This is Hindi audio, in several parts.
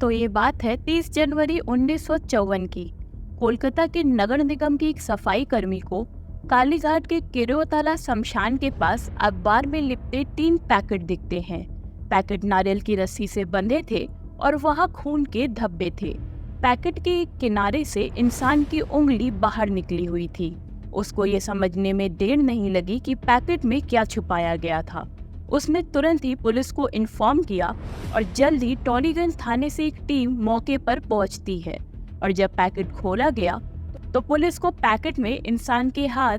तो ये बात है 30 जनवरी 1954 की। कोलकाता के नगर निगम की एक सफाई कर्मी को कालीघाट के किरोताला शमशान के पास अखबार में लिपटे 3 पैकेट दिखते हैं। पैकेट नारियल की रस्सी से बंधे थे और वहाँ खून के धब्बे थे। पैकेट के एक किनारे से इंसान की उंगली बाहर निकली हुई थी। उसको ये समझने में देर नहीं लगी कि पैकेट में क्या छुपाया गया था। उसने तुरंत ही पुलिस को इन्फॉर्म किया और जल्द ही टॉलीगंज थाने से एक टीम मौके पर पहुंचती है। और जब पैकेट खोला गया तो पुलिस को पैकेट में इंसान के हाथ,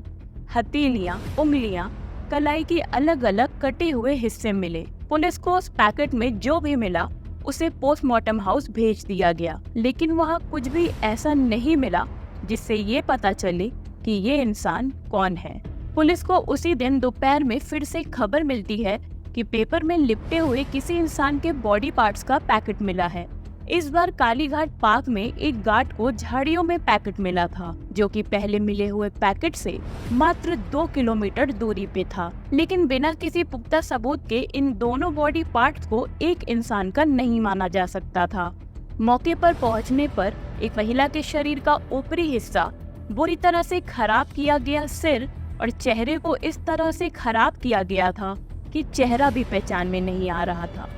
हथेलियां, उंगलियां, कलाई के अलग अलग कटे हुए हिस्से मिले। पुलिस को उस पैकेट में जो भी मिला उसे पोस्टमार्टम हाउस भेज दिया गया, लेकिन वहाँ कुछ भी ऐसा नहीं मिला जिससे ये पता चले कि ये इंसान कौन है। पुलिस को उसी दिन दोपहर में फिर से खबर मिलती है कि पेपर में लिपटे हुए किसी इंसान के बॉडी पार्ट्स का पैकेट मिला है। इस बार कालीघाट पार्क में एक गार्ड को झाड़ियों में पैकेट मिला था, जो कि पहले मिले हुए पैकेट से मात्र 2 किलोमीटर दूरी पे था। लेकिन बिना किसी पुख्ता सबूत के इन दोनों बॉडी पार्ट्स को एक इंसान का नहीं माना जा सकता था। मौके पर पहुंचने पर एक महिला के शरीर का ऊपरी हिस्सा बुरी तरह से खराब किया गया सिर और चेहरे को इस तरह से खराब किया गया था कि चेहरा भी पहचान में नहीं आ रहा था।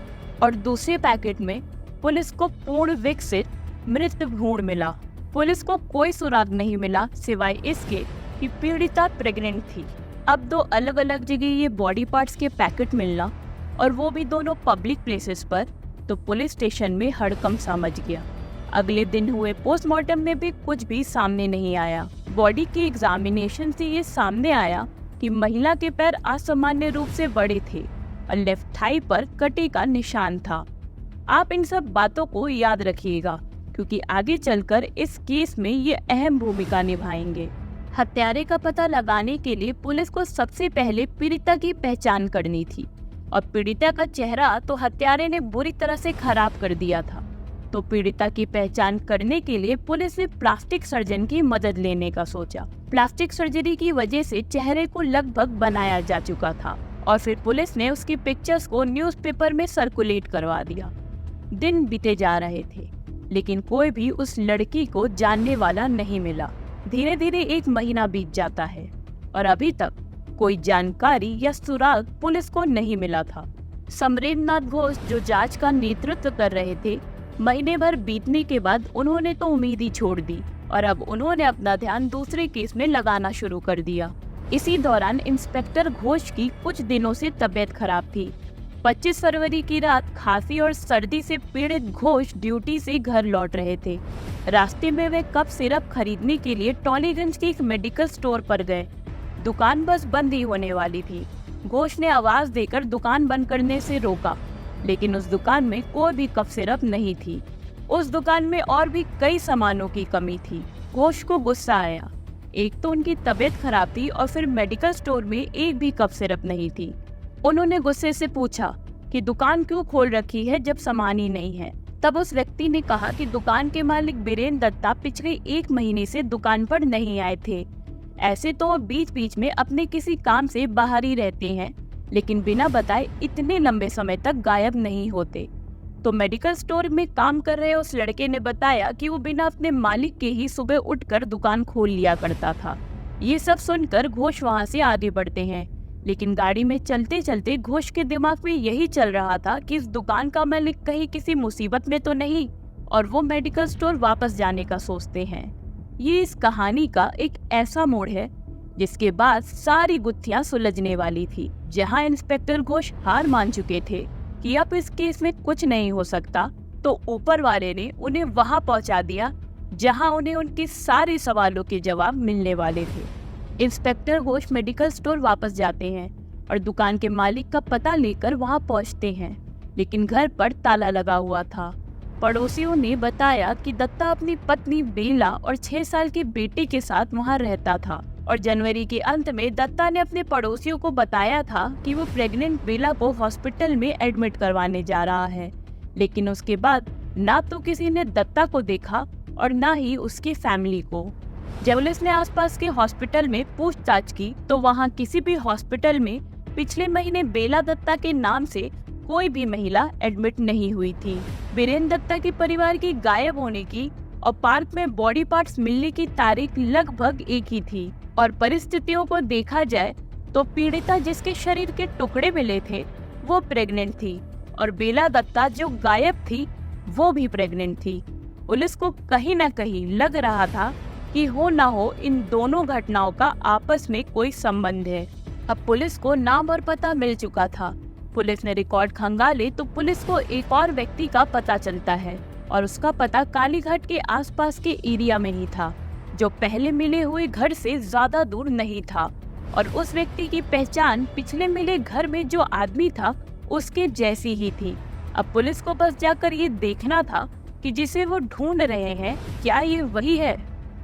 और दूसरे पैकेट में पुलिस को पूर्ण विकसित मृत भ्रूण मिला। पुलिस को कोई सुराग नहीं मिला सिवाय इसके कि पीड़िता प्रेग्नेंट थी। अब 2 अलग अलग जगह ये बॉडी पार्ट्स के पैकेट मिलना और वो भी दोनों पब्लिक प्लेसेस पर, तो पुलिस स्टेशन में हड़कंप सा मच गया। अगले दिन हुए पोस्टमार्टम में भी कुछ भी सामने नहीं आया। बॉडी की एग्जामिनेशन से ये सामने आया कि महिला के पैर असामान्य रूप से बड़े थे और लेफ्ट थाई पर कटे का निशान था। आप इन सब बातों को याद रखिएगा, क्योंकि आगे चलकर इस केस में ये अहम भूमिका निभाएंगे। हत्यारे का पता लगाने के लिए पुलिस को सबसे पहले पीड़िता की पहचान करनी थी, और पीड़िता का चेहरा तो हत्यारे ने बुरी तरह से खराब कर दिया था। तो पीड़िता की पहचान करने के लिए पुलिस ने प्लास्टिक सर्जन की मदद लेने का सोचा। प्लास्टिक सर्जरी की वजह से चेहरे को लगभग बनाया जा चुका था और फिर पुलिस ने उसकी पिक्चर्स को न्यूज़पेपर में सर्कुलेट करवा दिया। दिन बीते जा रहे थे, लेकिन कोई भी उस लड़की को जानने वाला नहीं मिला। धीरे धीरे 1 महीना बीत जाता है और अभी तक कोई जानकारी या सुराग पुलिस को नहीं मिला था। समरेंद्र नाथ घोष जो जांच का नेतृत्व कर रहे थे, महीने भर बीतने के बाद उन्होंने तो उम्मीद ही छोड़ दी और अब उन्होंने अपना ध्यान दूसरे केस में लगाना शुरू कर दिया। इसी दौरान इंस्पेक्टर घोष की कुछ दिनों से तबीयत खराब थी। 25 फरवरी की रात खांसी और सर्दी से पीड़ित घोष ड्यूटी से घर लौट रहे थे। रास्ते में वे कफ सिरप खरीदने के लिए टॉलीगंज के एक मेडिकल स्टोर पर गए। दुकान बस बंद ही होने वाली थी। घोष ने आवाज देकर दुकान बंद करने से रोका, लेकिन उस दुकान में कोई भी कफ सिरप नहीं थी। उस दुकान में और भी कई सामानों की कमी थी। घोष को गुस्सा आया। एक तो उनकी तबीयत खराब थी और फिर मेडिकल स्टोर में एक भी कफ सिरप नहीं थी। उन्होंने गुस्से से पूछा कि दुकान क्यों खोल रखी है जब सामान ही नहीं है। तब उस व्यक्ति ने कहा कि दुकान के मालिक बीरेंद्र दत्ता पिछले 1 महीने से दुकान पर नहीं आए थे। ऐसे तो वो बीच बीच में अपने किसी काम से बाहर ही रहते हैं, लेकिन बिना बताए इतने लंबे समय तक गायब नहीं होते। तो मेडिकल स्टोर में काम कर रहे उस लड़के ने बताया कि वो बिना अपने मालिक के ही सुबह उठकर दुकान खोल लिया करता था। ये सब सुनकर घोष वहाँ से आगे बढ़ते हैं, लेकिन गाड़ी में चलते चलते घोष के दिमाग में यही चल रहा था कि इस दुकान का मालिक कहीं किसी मुसीबत में तो नहीं, और वो मेडिकल स्टोर वापस जाने का सोचते हैं। ये इस कहानी का एक ऐसा मोड़ है जिसके बाद सारी गुत्थियां सुलझने वाली थी। जहां इंस्पेक्टर घोष हार मान चुके थे कि अब इस केस में कुछ नहीं हो सकता, तो ऊपर वाले ने उन्हें वहां पहुंचा दिया जहां उन्हें उनके सारे सवालों के जवाब मिलने वाले थे। इंस्पेक्टर घोष मेडिकल स्टोर वापस जाते हैं और दुकान के मालिक का पता लेकर वहां पहुंचते हैं, लेकिन घर पर ताला लगा हुआ था। पड़ोसियों ने बताया कि दत्ता अपनी पत्नी बेला और 6 साल के बेटे के साथ वहां रहता था, और जनवरी के अंत में दत्ता ने अपने पड़ोसियों को बताया था कि वो प्रेग्नेंट बेला को हॉस्पिटल में एडमिट करवाने जा रहा है। लेकिन उसके बाद ना तो किसी ने दत्ता को देखा और ना ही उसकी फैमिली को। जब पुलिस ने आसपास के हॉस्पिटल में पूछताछ की तो वहां किसी भी हॉस्पिटल में पिछले महीने बेला दत्ता के नाम से कोई भी महिला एडमिट नहीं हुई थी। वीरेंद्र दत्ता के परिवार की गायब होने की और पार्क में बॉडी पार्ट्स मिलने की तारीख लगभग एक ही थी और परिस्थितियों को देखा जाए तो पीड़िता जिसके शरीर के टुकड़े मिले थे वो प्रेग्नेंट थी और बेला दत्ता जो गायब थी वो भी प्रेग्नेंट थी। पुलिस को कहीं न कहीं लग रहा था कि हो ना हो इन दोनों घटनाओं का आपस में कोई संबंध है। अब पुलिस को नाम और पता मिल चुका था। पुलिस ने रिकॉर्ड खंगाले तो पुलिस को एक और व्यक्ति का पता चलता है और उसका पता कालीघाट के आसपास के एरिया में ही था, जो पहले मिले हुए घर से ज्यादा दूर नहीं था और उस व्यक्ति की पहचान पिछले मिले घर में जो आदमी था उसके जैसी ही थी। अब पुलिस को बस जाकर ये देखना था कि जिसे वो ढूंढ रहे हैं क्या ये वही है।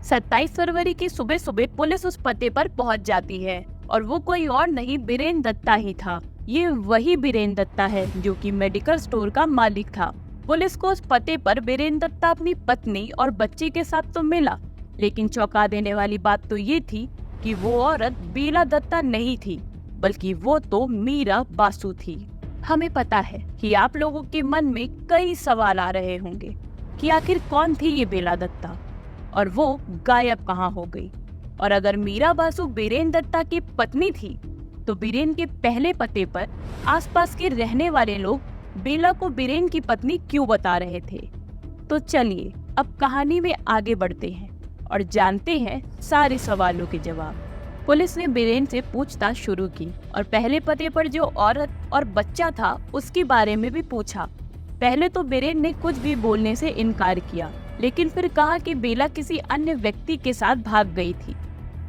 27 फरवरी की सुबह सुबह पुलिस उस पते पर पहुंच जाती है और वो कोई और नहीं वीरेंद्र दत्ता ही था। ये वही वीरेंद्र दत्ता है जो कि मेडिकल स्टोर का मालिक था। पुलिस को उस पते पर वीरेंद्र दत्ता अपनी पत्नी और बच्चे के साथ तो मिला, लेकिन चौंका देने वाली बात तो ये थी कि वो औरत बेला दत्ता नहीं थी, बल्कि वो तो मीरा बासु थी। हमें पता है कि आप लोगों के मन में कई सवाल आ रहे होंगे कि आखिर कौन थी ये बेला दत्ता और वो गायब कहाँ हो गई। और अगर मीरा बासु वीरेंद्र दत्ता की पत्नी थी तो वीरेंद्र के पहले पते पर आसपास के रहने वाले लोग बेला को वीरेंद्र की पत्नी क्यों बता रहे थे। तो चलिए अब कहानी में आगे बढ़ते हैं और जानते हैं सारे सवालों के जवाब। पुलिस ने वीरेंद्र से पूछताछ शुरू की और पहले पते पर जो औरत और बच्चा था उसके बारे में भी पूछा। पहले तो वीरेंद्र ने कुछ भी बोलने से इनकार किया, लेकिन फिर कहा कि बेला किसी अन्य व्यक्ति के साथ भाग गई थी।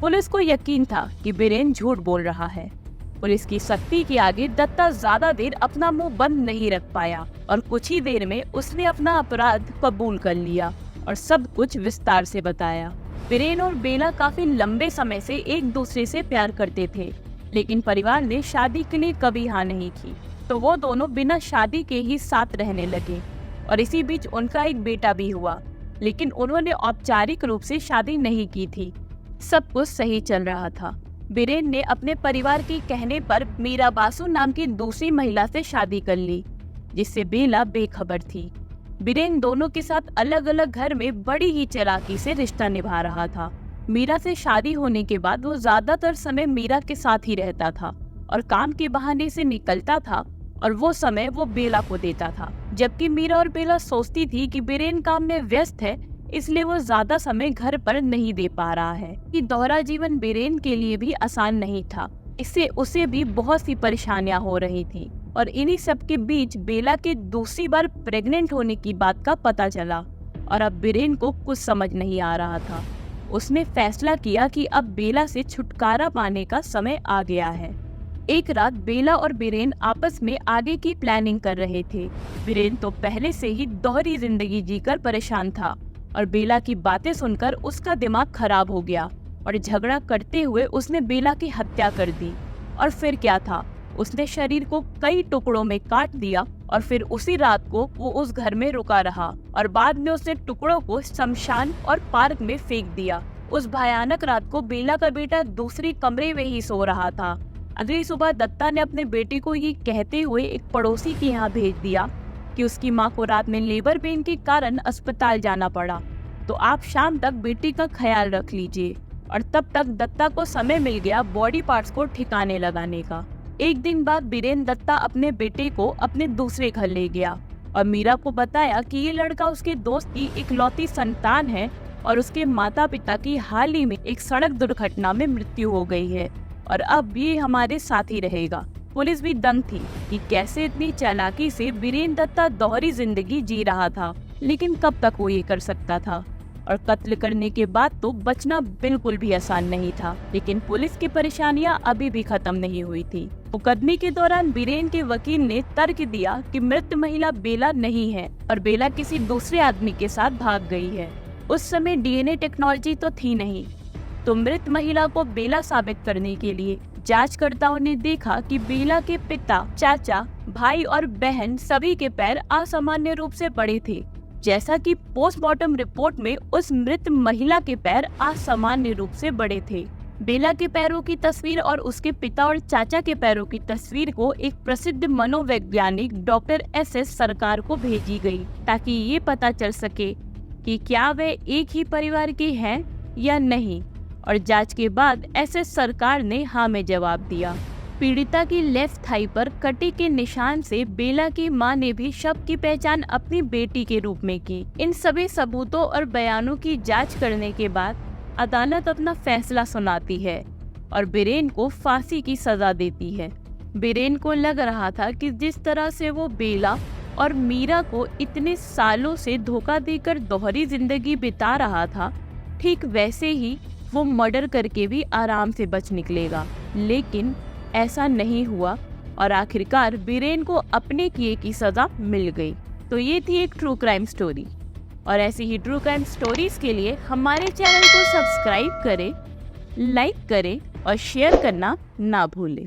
पुलिस को यकीन था कि वीरेंद्र झूठ बोल रहा है। पुलिस की सख्ती के आगे दत्ता ज्यादा देर अपना मुंह बंद नहीं रख पाया और कुछ ही देर में उसने अपना अपराध कबूल कर लिया और सब कुछ विस्तार से बताया। वीरेंद्र और बेला काफी लंबे समय से एक दूसरे से प्यार करते थे, लेकिन परिवार ने शादी के लिए कभी हाँ नहीं की, तो वो दोनों बिना शादी के ही साथ रहने लगे और इसी बीच उनका एक बेटा भी हुआ, लेकिन उन्होंने औपचारिक रूप से शादी नहीं की थी। सब कुछ सही चल रहा था। वीरेंद्र ने अपने परिवार के कहने पर मीरा बासु नाम की दूसरी महिला से शादी कर ली, जिससे बेला बेखबर थी। वीरेंद्र दोनों के साथ अलग अलग घर में बड़ी ही चालाकी से रिश्ता निभा रहा था। मीरा से शादी होने के बाद वो ज्यादातर समय मीरा के साथ ही रहता था और काम के बहाने से निकलता था और वो समय वो बेला को देता था, जबकि मीरा और बेला सोचती थी कि वीरेंद्र काम में व्यस्त है, इसलिए वो ज्यादा समय घर पर नहीं दे पा रहा है। कि दोहरा जीवन वीरेंद्र के लिए भी आसान नहीं था, इससे उसे भी बहुत सी परेशानियां हो रही थी और इन्हीं सब के बीच बेला के दूसरी बार प्रेग्नेंट होने की बात का पता चला और अब वीरेंद्र को कुछ समझ नहीं आ रहा था। उसने फैसला किया कि अब बेला से छुटकारा पाने का समय आ गया है। एक रात बेला और वीरेंद्र आपस में आगे की प्लानिंग कर रहे थे। वीरेंद्र तो पहले से ही दोहरी जिंदगी जीकर परेशान था और बेला की बातें सुनकर उसका दिमाग खराब हो गया और झगड़ा करते हुए उसने बेला की हत्या कर दी। और फिर क्या था, उसने शरीर को कई टुकड़ों में काट दिया और फिर उसी रात को वो उस घर में रुका रहा और बाद में उसने टुकड़ों को शमशान और पार्क में फेंक दिया। उस भयानक रात को बेला का बेटा दूसरी कमरे में ही सो रहा था। अगली सुबह दत्ता ने अपने बेटे को ये कहते हुए एक पड़ोसी के यहाँ भेज दिया कि उसकी माँ को रात में लेबर पेन के कारण अस्पताल जाना पड़ा, तो आप शाम तक बेटी का ख्याल रख लीजिए। और तब तक दत्ता को समय मिल गया बॉडी पार्ट्स को ठिकाने लगाने का। एक दिन बाद वीरेंद्र दत्ता अपने बेटे को अपने दूसरे घर ले गया और मीरा को बताया कि ये लड़का उसके दोस्त की इकलौती संतान है और उसके माता पिता की हाल ही में एक सड़क दुर्घटना में मृत्यु हो गई है और अब ये हमारे साथ ही रहेगा। पुलिस भी दंग थी कि कैसे इतनी चालाकी से वीरेंद्र दत्ता दोहरी जिंदगी जी रहा था, लेकिन कब तक वो ये कर सकता था। और कत्ल करने के बाद तो बचना बिल्कुल भी आसान नहीं था, लेकिन पुलिस की परेशानियां अभी भी खत्म नहीं हुई थी। मुकदमे के दौरान वीरेंद्र के वकील ने तर्क दिया कि मृत महिला बेला नहीं है और बेला किसी दूसरे आदमी के साथ भाग गई है। उस समय डीएनए टेक्नोलॉजी तो थी नहीं, तो मृत महिला को बेला साबित करने के लिए जांचकर्ताओं ने देखा कि बेला के पिता, चाचा, भाई और बहन सभी के पैर असामान्य रूप से बड़े थे, जैसा कि पोस्टमार्टम रिपोर्ट में उस मृत महिला के पैर असामान्य रूप से बड़े थे। बेला के पैरों की तस्वीर और उसके पिता और चाचा के पैरों की तस्वीर को एक प्रसिद्ध मनोवैज्ञानिक डॉक्टर एस सरकार को भेजी गई ताकि ये पता चल सके कि क्या वे एक ही परिवार के हैं या नहीं, और जांच के बाद एस सरकार ने हाँ में जवाब दिया। पीड़िता की लेफ्ट थाई पर कटे के निशान से बेला की मां ने भी शव की पहचान अपनी बेटी के रूप में की। इन सभी सबूतों और बयानों की जांच करने के बाद अदालत अपना फैसला सुनाती है और बीरेन को फांसी की सजा देती है। बीरेन को लग रहा था कि जिस तरह से वो बेला और मीरा को इतने सालों से धोखा देकर दोहरी जिंदगी बिता रहा था, ठीक वैसे ही वो मर्डर करके भी आराम से बच निकलेगा। लेकिन ऐसा नहीं हुआ और आखिरकार बीरेन को अपने किए की सजा मिल गई। तो ये थी एक ट्रू क्राइम स्टोरी, और ऐसी ही ट्रू क्राइम स्टोरीज के लिए हमारे चैनल को सब्सक्राइब करें, लाइक करें और शेयर करना ना भूलें।